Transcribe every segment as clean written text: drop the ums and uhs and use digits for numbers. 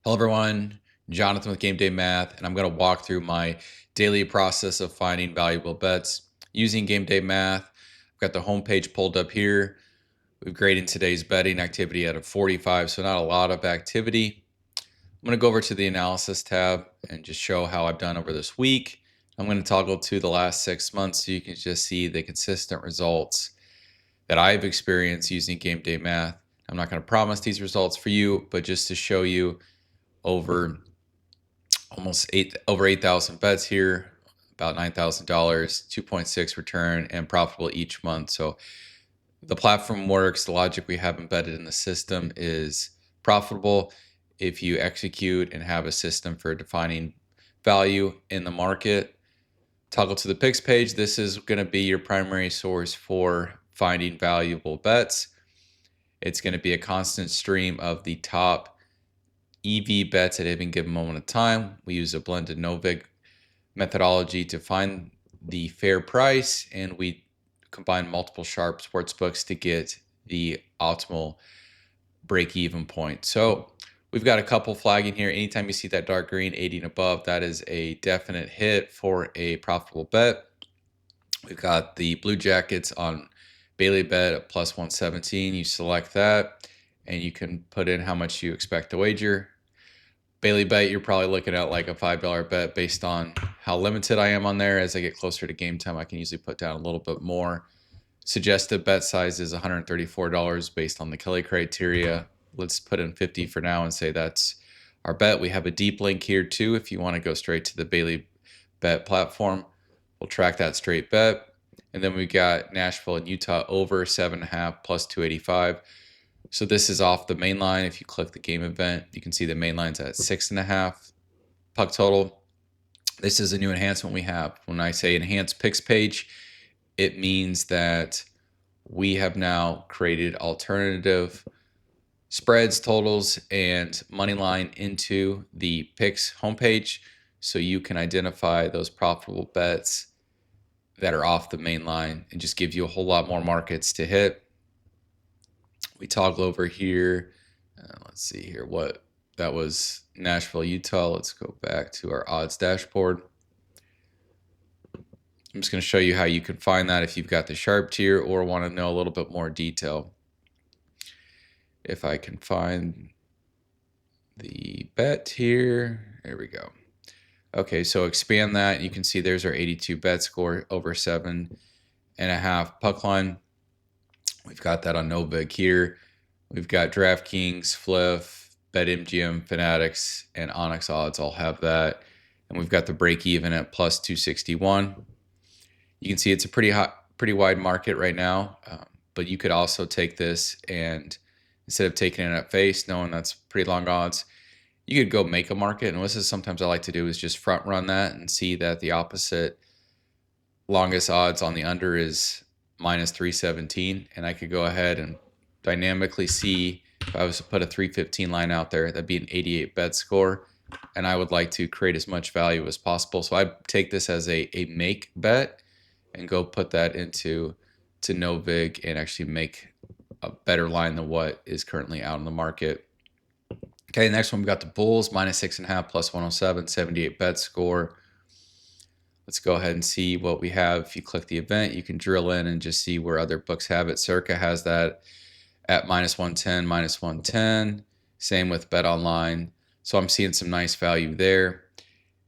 Hello everyone, Jonathan with Game Day Math, and I'm going to walk through my daily process of finding valuable bets using Game Day Math. I've got the homepage pulled up here. We've graded today's betting activity out of 45, so not a lot of activity. I'm going to go over to the analysis tab and just show how I've done over this week. I'm going to toggle to the last 6 months so you can just see the consistent results that I've experienced using Game Day Math. I'm not going to promise these results for you, but just to show you over 8,000 bets here, about $9,000, 2.6 return, and profitable each month. So the platform works. The logic we have embedded in the system is profitable if you execute and have a system for defining value in the market. Toggle to the picks page. This is going to be your primary source for finding valuable bets. It's going to be a constant stream of the top EV bets at any given moment of time. We use a blended no-vig methodology to find the fair price, and we combine multiple sharp sports books to get the optimal break-even point. So we've got a couple flagging here. Anytime you see that dark green 80 and above, that is a definite hit for a profitable bet. We've got the Blue Jackets on Bailey Bet at plus 117. You select that and you can put in how much you expect to wager. Bailey Bet, you're probably looking at like a $5 bet based on how limited I am on there. As I get closer to game time, I can usually put down a little bit more. Suggested bet size is $134 based on the Kelly criteria. Let's put in 50 for now and say that's our bet. We have a deep link here too if you want to go straight to the Bailey Bet platform. We'll track that straight bet. And then we got Nashville and Utah over 7.5 plus 285. So this is off the main line. If you click the game event, you can see the main line's at 6.5 puck total. This is a new enhancement we have. When I say enhanced picks page, it means that we have now created alternative spreads, totals, and money line into the picks homepage so you can identify those profitable bets that are off the main line and just give you a whole lot more markets to hit. We toggle over here. Let's see here what that was. Nashville, Utah. Let's go back to our odds dashboard. I'm just going to show you how you can find that if you've got the sharp tier or want to know a little bit more detail. If I can find the bet here, there we go. Okay, so expand that. You can see there's our 82 bet score over 7.5 puck line. We've got that on no-vig here. We've got DraftKings, Fliff, BetMGM, Fanatics, and Onyx Odds all have that. And we've got the break-even at plus 261. You can see it's a pretty wide market right now, but you could also take this and instead of taking it at face, knowing that's pretty long odds, you could go make a market. And this is sometimes I like to do is just front run that and see that the opposite longest odds on the under is minus 317. And I could go ahead and dynamically see if I was to put a 315 line out there, that'd be an 88 bet score. And I would like to create as much value as possible. So I take this as a make bet and go put that into no vig and actually make a better line than what is currently out in the market. Okay, next one, we've got the Bulls, minus 6.5, plus 107, 78 bet score. Let's go ahead and see what we have. If you click the event, you can drill in and just see where other books have it. Circa has that at minus 110, minus 110. Same with Bet Online. So I'm seeing some nice value there.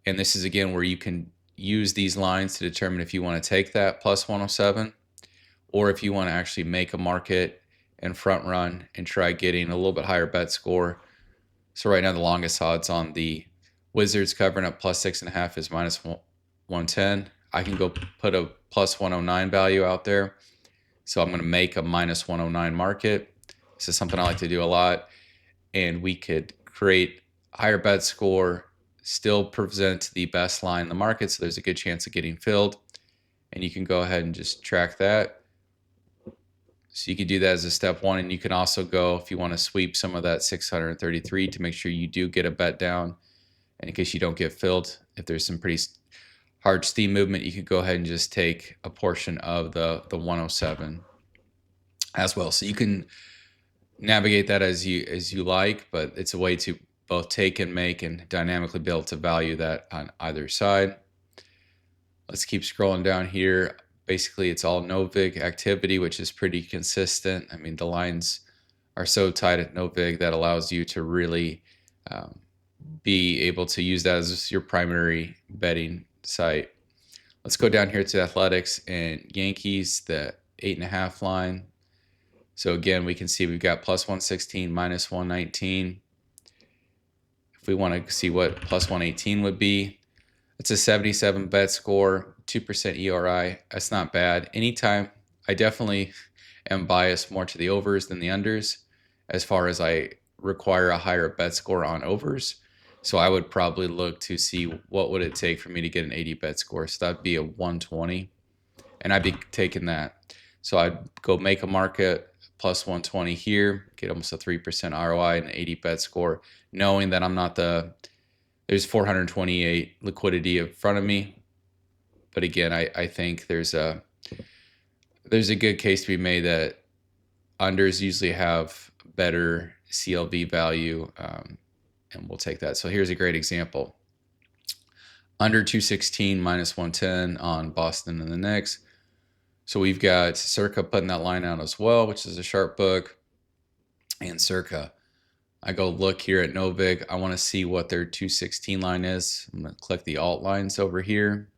And this is, again, where you can use these lines to determine if you want to take that plus 107 or if you want to actually make a market and front run and try getting a little bit higher bet score. So right now the longest odds on the Wizards covering up plus 6.5 is minus 110. I can go put a plus 109 value out there. So I'm going to make a minus 109 market. This is something I like to do a lot. And we could create higher bet score, still present the best line in the market. So there's a good chance of getting filled. And you can go ahead and just track that. So you can do that as a step one. And you can also go, if you want to sweep some of that 633 to make sure you do get a bet down. And in case you don't get filled, if there's some pretty hard steam movement, you could go ahead and just take a portion of the 107 as well. So you can navigate that as you like, but it's a way to both take and make and dynamically be able to value that on either side. Let's keep scrolling down here. Basically, it's all no vig activity, which is pretty consistent. I mean, the lines are so tight at no vig that allows you to really be able to use that as your primary betting site. Let's go down here to athletics and Yankees, the 8.5 line. So again, we can see we've got plus 116, minus 119. If we want to see what plus 118 would be, it's a 77 bet score, 2% ERI. That's not bad. Anytime, I definitely am biased more to the overs than the unders as far as I require a higher bet score on overs. So I would probably look to see what would it take for me to get an 80 bet score. So that'd be a 120, and I'd be taking that. So I'd go make a market plus 120 here, get almost a 3% ROI and an 80 bet score, knowing that I'm not there's 428 liquidity in front of me. But again, I think there's a good case to be made that unders usually have better CLV value, and we'll take that. So here's a great example. Under 216, minus 110 on Boston and the Knicks. So we've got Circa putting that line out as well, which is a sharp book. And Circa, I go look here at Novig. I want to see what their 216 line is. I'm going to click the alt lines over here,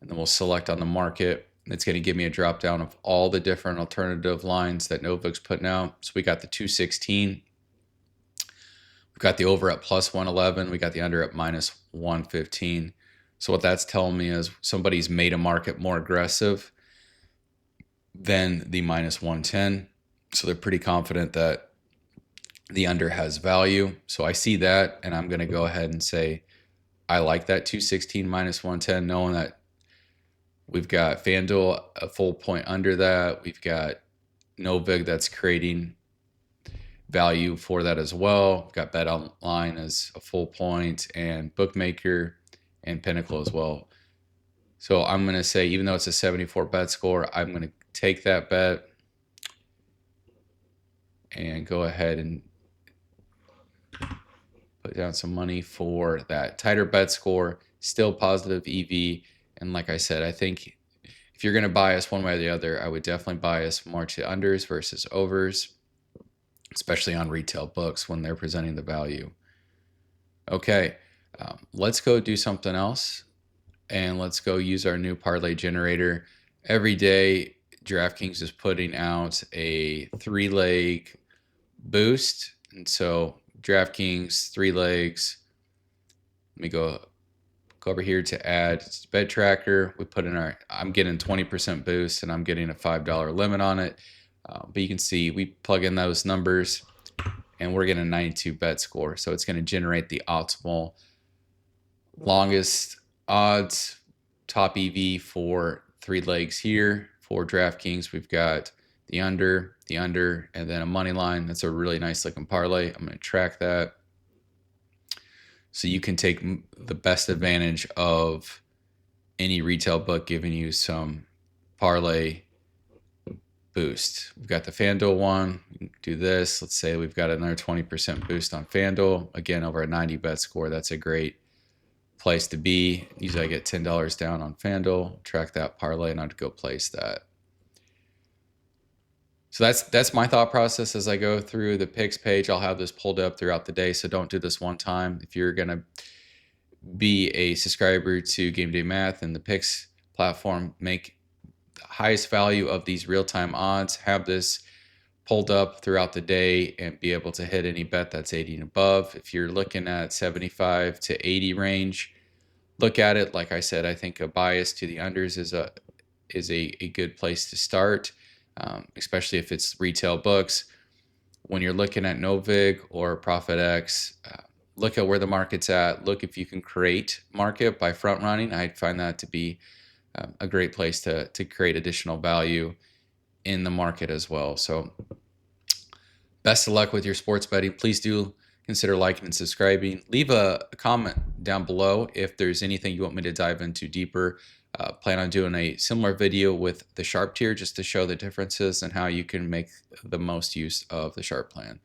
and then we'll select on the market. It's going to give me a drop down of all the different alternative lines that Novig's putting out. So we got the 216. We've got the over at plus 111. We got the under at minus 115. So what that's telling me is somebody's made a market more aggressive than the minus 110. So they're pretty confident that the under has value. So I see that, and I'm going to go ahead and say I like that 216 minus 110, knowing that we've got FanDuel a full point under that. We've got Novig that's creating value for that as well. We've got Bet Online as a full point, and Bookmaker and Pinnacle as well. So I'm going to say, even though it's a 74 bet score, I'm going to take that bet and go ahead and put down some money for that tighter bet score, still positive EV. And like I said, I think if you're going to bias one way or the other, I would definitely bias more to unders versus overs, especially on retail books when they're presenting the value. Okay, let's go do something else, and let's go use our new parlay generator. Every day, DraftKings is putting out a 3-leg boost, and so DraftKings 3 legs. Let me go over here to add bet tracker. We put in I'm getting 20% boost, and I'm getting a $5 limit on it. But you can see we plug in those numbers, and we're getting a 92 bet score. So it's going to generate the optimal longest odds top EV for 3 legs here. For DraftKings, we've got the under, and then a money line. That's a really nice looking parlay. I'm going to track that. So you can take the best advantage of any retail book giving you some parlay boost. We've got the FanDuel one. We can do this. Let's say we've got another 20% boost on FanDuel. Again, over a 90 bet score. That's a great place to be. Usually I get $10 down on FanDuel, track that parlay, and I'd go place that. So that's my thought process as I go through the picks page. I'll have this pulled up throughout the day, so don't do this one time. If you're going to be a subscriber to GamedayMath and the picks platform, make the highest value of these real-time odds, have this pulled up throughout the day, and be able to hit any bet that's 80 and above. If you're looking at 75 to 80 range, look at it. Like I said, I think a bias to the unders is a good place to start. Especially if it's retail books. When you're looking at Novig or ProfitX, look at where the market's at. Look if you can create market by front running. I'd find that to be a great place to create additional value in the market as well. So best of luck with your sports betting. Please do consider liking and subscribing. Leave a comment down below if there's anything you want me to dive into deeper. Plan on doing a similar video with the Sharp tier just to show the differences and how you can make the most use of the Sharp plan.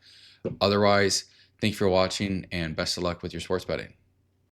Otherwise, Thank you for watching, and best of luck with your sports betting.